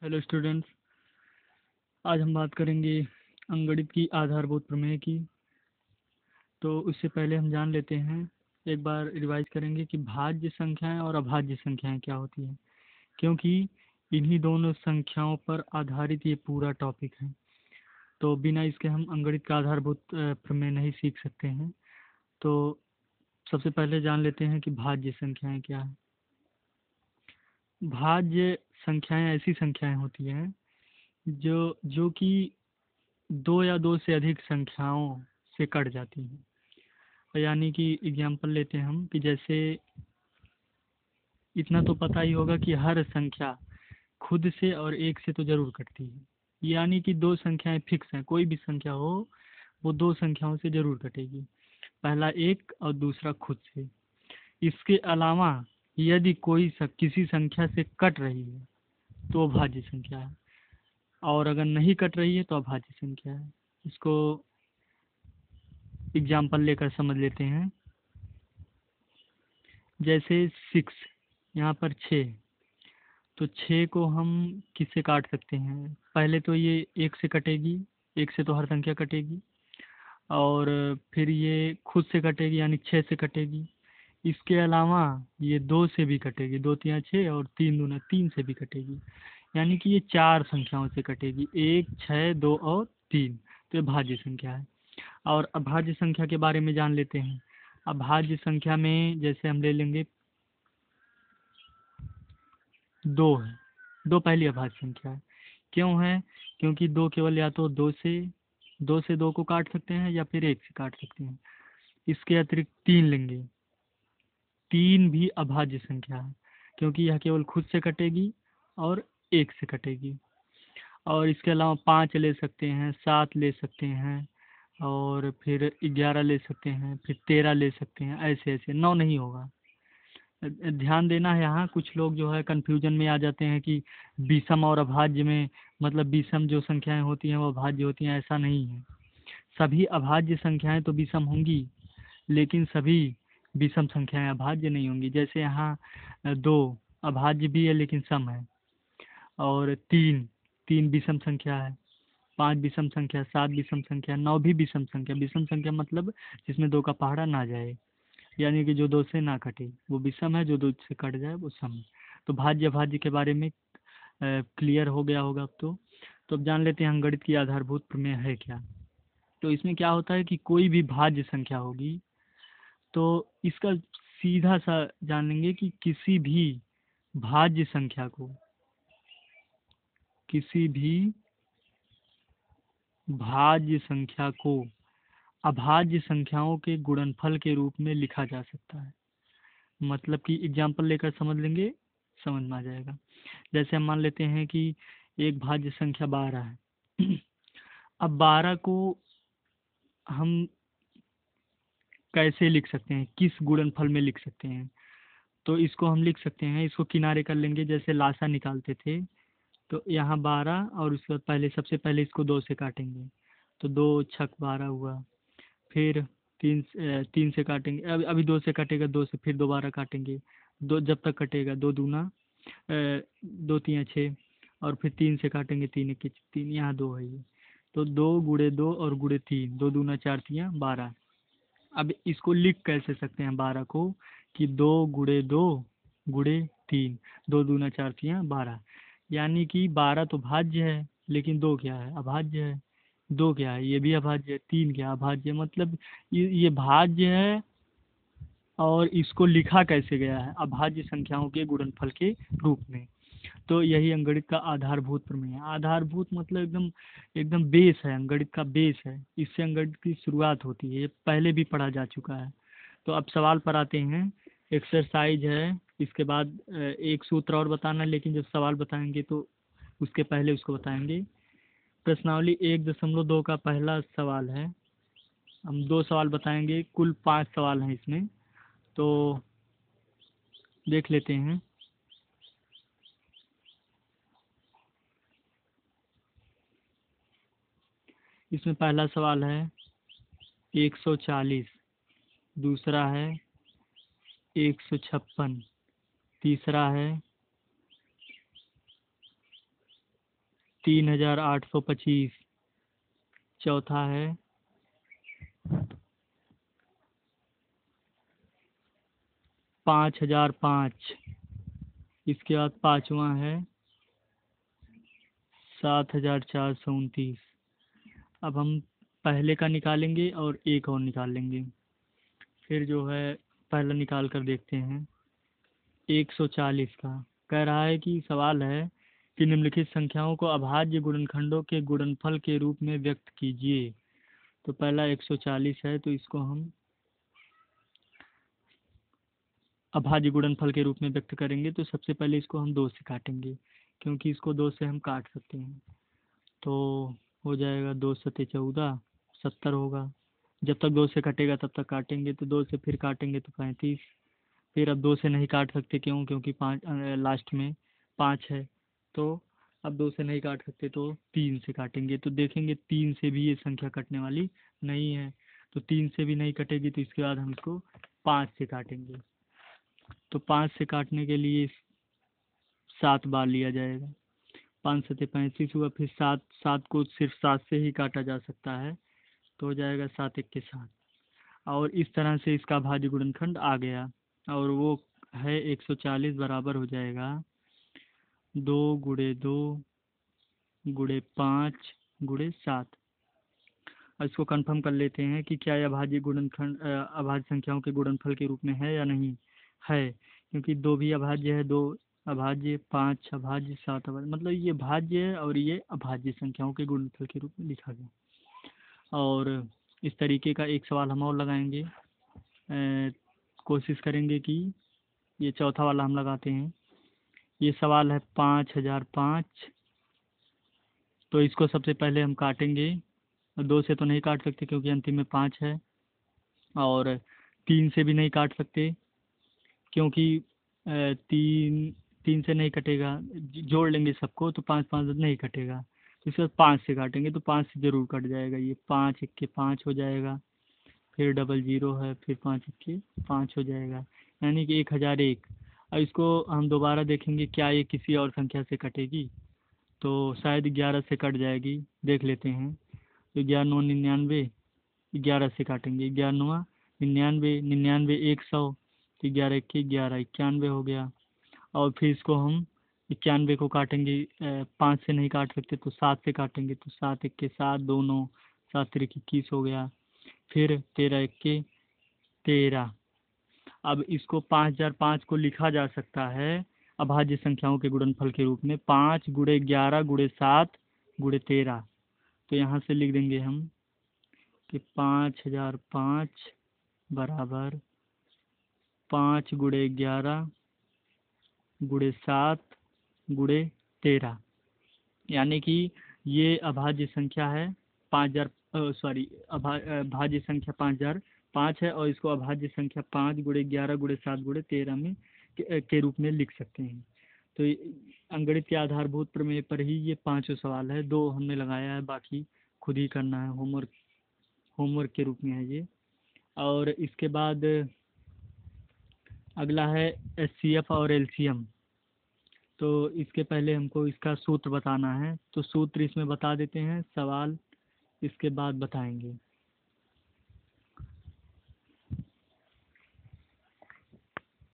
Hello students. आज हम बात करेंगे अंकगणित की आधारभूत प्रमेय की। तो उससे पहले हम जान लेते हैं, एक बार रिवाइज करेंगे कि भाज्य संख्याएं और अभाज्य संख्याएं क्या होती हैं, क्योंकि इन्हीं दोनों संख्याओं पर आधारित ये पूरा टॉपिक है। तो बिना इसके हम अंकगणित का आधारभूत प्रमेय नहीं सीख सकते हैं। तो सबसे पहले जान लेते हैं कि भाज्य संख्याएं क्या है। भाज्य संख्याएं ऐसी संख्याएं होती हैं जो कि दो या दो से अधिक संख्याओं से कट जाती हैं। यानी कि एग्जाम्पल लेते हैं हम कि जैसे इतना तो पता ही होगा कि हर संख्या खुद से और एक से तो जरूर कटती है। यानी कि दो संख्याएं फिक्स हैं, कोई भी संख्या हो वो दो संख्याओं से जरूर कटेगी, पहला एक और दूसरा खुद से। इसके अलावा यदि किसी संख्या से कट रही है तो वो भाज्य संख्या है, और अगर नहीं कट रही है तो अभाज्य संख्या है। इसको एग्जाम्पल लेकर समझ लेते हैं। जैसे 6, यहाँ पर 6, तो 6 को हम किससे काट सकते हैं? पहले तो ये एक से कटेगी, एक से तो हर संख्या कटेगी, और फिर ये खुद से कटेगी यानी 6 से कटेगी। इसके अलावा ये 2 से भी कटेगी, 2 तिया 6 और 3 दूना 3 से भी कटेगी। यानी कि ये चार संख्याओं से कटेगी, 1, 6, 2 और 3। तो ये भाज्य संख्या है। और अभाज्य संख्या के बारे में जान लेते हैं। अभाज्य संख्या में जैसे हम ले लेंगे 2 है। 2 पहली अभाज्य संख्या है। क्यों है? क्योंकि 2 केवल या तो 2 से 2 को काट सकते हैं या फिर 1 से काट सकते हैं। इसके अतिरिक्त 3 लेंगे, 3 भी अभाज्य संख्या है, क्योंकि यह केवल खुद से कटेगी और 1 से कटेगी। और इसके अलावा 5 ले सकते हैं, 7 ले सकते हैं, और फिर 11 ले सकते हैं, फिर 13 ले सकते हैं। ऐसे ऐसे 9 नहीं होगा। ध्यान देना है, यहाँ कुछ लोग जो है कंफ्यूजन में आ जाते हैं कि विषम और अभाज्य में, मतलब विषम जो संख्याएं होती हैं वो अभाज्य होती हैं। ऐसा नहीं है। सभी अभाज्य संख्याएं तो विषम होंगी, लेकिन सभी विषम संख्याएं अभाज्य नहीं होंगी। जैसे यहाँ 2 अभाज्य भी है लेकिन सम है, और 3 विषम संख्या है, 5 विषम संख्या, 7 विषम संख्या, 9 भी विषम संख्या। विषम संख्या मतलब जिसमें 2 का पहाड़ा ना जाए, यानी कि जो 2 से ना कटे वो विषम है, जो 2 से कट जाए वो सम है। तो भाज्य भाज्य के बारे में क्लियर हो गया होगा अब तो अब जान लेते हैं अंकगणित की आधारभूत प्रमेय है क्या। तो इसमें क्या होता है कि कोई भी भाज्य संख्या होगी तो इसका सीधा सा जानेंगे कि भाज्य संख्या को किसी भी भाज्य संख्या को अभाज्य संख्याओं के गुणनफल के रूप में लिखा जा सकता है। मतलब कि एग्जाम्पल लेकर समझ लेंगे, समझ में आ जाएगा। जैसे हम मान लेते हैं कि एक भाज्य संख्या 12 है। अब 12 को हम कैसे लिख सकते हैं, किस गुणनफल में लिख सकते हैं? तो इसको हम लिख सकते हैं, इसको किनारे कर लेंगे, जैसे लासा निकालते थे। तो यहाँ 12 और उसके बाद पहले सबसे पहले इसको 2 से काटेंगे, तो 2 छक 12 हुआ। फिर 3 से काटेंगे, अभी 2 से कटेगा, 2 से फिर दोबारा काटेंगे, दो जब तक कटेगा, 2 दूना 2 तिया 6, और फिर 3 से काटेंगे, 3 एक 3, यहाँ 2 है ये। तो 2 गुड़े 2 और गुड़े 3, 2 दूना 4 तिया 12। अब इसको लिख कैसे सकते हैं 12 को कि 2 गुड़े 2 गुड़े 3, 2 दूना 4 तिया 12। यानी कि 12 तो भाज्य है, लेकिन 2 क्या है? अभाज्य है। 2 क्या है? ये भी अभाज्य है। 3 क्या? अभाज्य है। मतलब ये भाज्य है, और इसको लिखा कैसे गया है? अभाज्य संख्याओं के गुणनफल के रूप में। तो यही अंकगणित का आधारभूत प्रमेय है। आधारभूत मतलब एकदम एकदम बेस है, अंकगणित का बेस है। इससे अंकगणित की शुरुआत होती है, ये पहले भी पढ़ा जा चुका है। तो अब सवाल पर आते हैं। एक्सरसाइज है, इसके बाद एक सूत्र और बताना, लेकिन जब सवाल बताएंगे तो उसके पहले उसको बताएंगे। प्रश्नावली 1.2 का पहला सवाल है। हम 2 सवाल बताएंगे, कुल 5 सवाल हैं इसमें, तो देख लेते हैं। इसमें पहला सवाल है 140, दूसरा है 156, तीसरा है 3825। चौथा है 5005। इसके बाद पाँचवा है 7429। अब हम पहले का निकालेंगे और एक और निकाल लेंगे। फिर जो है पहला निकाल कर देखते हैं। 140 का कह रहा है कि सवाल है कि निम्नलिखित संख्याओं को अभाज्य गुणनखंडों के गुणनफल के रूप में व्यक्त कीजिए। तो पहला 140 है, तो इसको हम अभाज्य गुणनफल के रूप में व्यक्त करेंगे। तो सबसे पहले इसको हम 2 से काटेंगे, क्योंकि इसको 2 से हम काट सकते हैं। तो हो जाएगा 2 सत्ते 14, 70 होगा। जब तक 2 से कटेगा तब तक काटेंगे। तो 2 से फिर काटेंगे तो 35। फिर अब 2 से नहीं काट सकते, क्यों? क्योंकि लास्ट में 5 है। तो अब 2 से नहीं काट सकते तो 3 से काटेंगे। तो देखेंगे 3 से भी ये संख्या कटने वाली नहीं है। तो 3 से भी नहीं कटेगी, तो इसके बाद हम इसको 5 से काटेंगे। तो 5 से काटने के लिए 7 बार लिया जाएगा। 5 सत्ते 35 हुआ। फिर 7, 7 को सिर्फ 7 से ही काटा जा सकता है। तो हो जाएगा 7 एक के 7। और इस तरह से इसका भाज्य गुणनखंड आ गया, और वो है 140 बराबर हो जाएगा 2 गुणे 2 गुणे 5 गुणे 7। अब इसको कंफर्म कर लेते हैं कि क्या यह अभाज्य गुणनखंड अभाज्य संख्याओं के गुणनफल के रूप में है या नहीं है, क्योंकि 2 भी अभाज्य है। 2 अभाज्य, 5 अभाज्य, 7 अभाज्य, मतलब ये भाज्य है और ये अभाज्य संख्याओं के गुणनफल के रूप में लिखा गया। और इस तरीके का एक सवाल हम और लगाएंगे। कोशिश करेंगे कि ये चौथा वाला हम लगाते हैं। ये सवाल है 5005। तो इसको सबसे पहले हम काटेंगे। 2 से तो नहीं काट सकते क्योंकि अंतिम में 5 है, और 3 से भी नहीं काट सकते क्योंकि 3 से नहीं कटेगा। जोड़ लेंगे सबको तो 5 5 नहीं कटेगा। तो इसके बाद 5 से काटेंगे तो 5 से ज़रूर कट जाएगा। ये 5 एक के 5 हो जाएगा। फिर डबल जीरो है, फिर 5 एक के 5 हो जाएगा, यानी कि 1001। अब इसको हम दोबारा देखेंगे क्या ये किसी और संख्या से कटेगी। तो शायद 11 से कट जाएगी, देख लेते हैं। तो 11 9 99, 11 से काटेंगे। 11 9 99, 99 100, तो 11 1 11 91 हो गया। और फिर इसको हम 91 को काटेंगे। 5 से नहीं काट सकते तो 7 से काटेंगे। तो 7 एक के 7, 2 9, 7 तिरिक 21 हो गया। फिर 13 एक के 13। अब इसको 5005 को लिखा जा सकता है अभाज्य संख्याओं के गुणनफल के रूप में 5 गुणे 11 गुणे 7 गुणे 13। तो यहाँ से लिख देंगे हम कि 5005 बराबर 5 गुणे 11 गुणे 7 गुणे 13, यानी कि ये अभाज्य संख्या है 5000, भाज्य संख्या 5005 है, और इसको अभाज्य संख्या 5 गुणे 11 गुणे 7 गुणे 13 में के रूप में लिख सकते हैं। तो अंकगणित के आधारभूत प्रमेय पर ही ये 5 सवाल है। 2 हमने लगाया है, बाकी खुद ही करना है। होमवर्क के रूप में है ये। और इसके बाद अगला है HCF और LCM। तो इसके पहले हमको इसका सूत्र बताना है। तो सूत्र इसमें बता देते हैं, सवाल इसके बाद बताएंगे।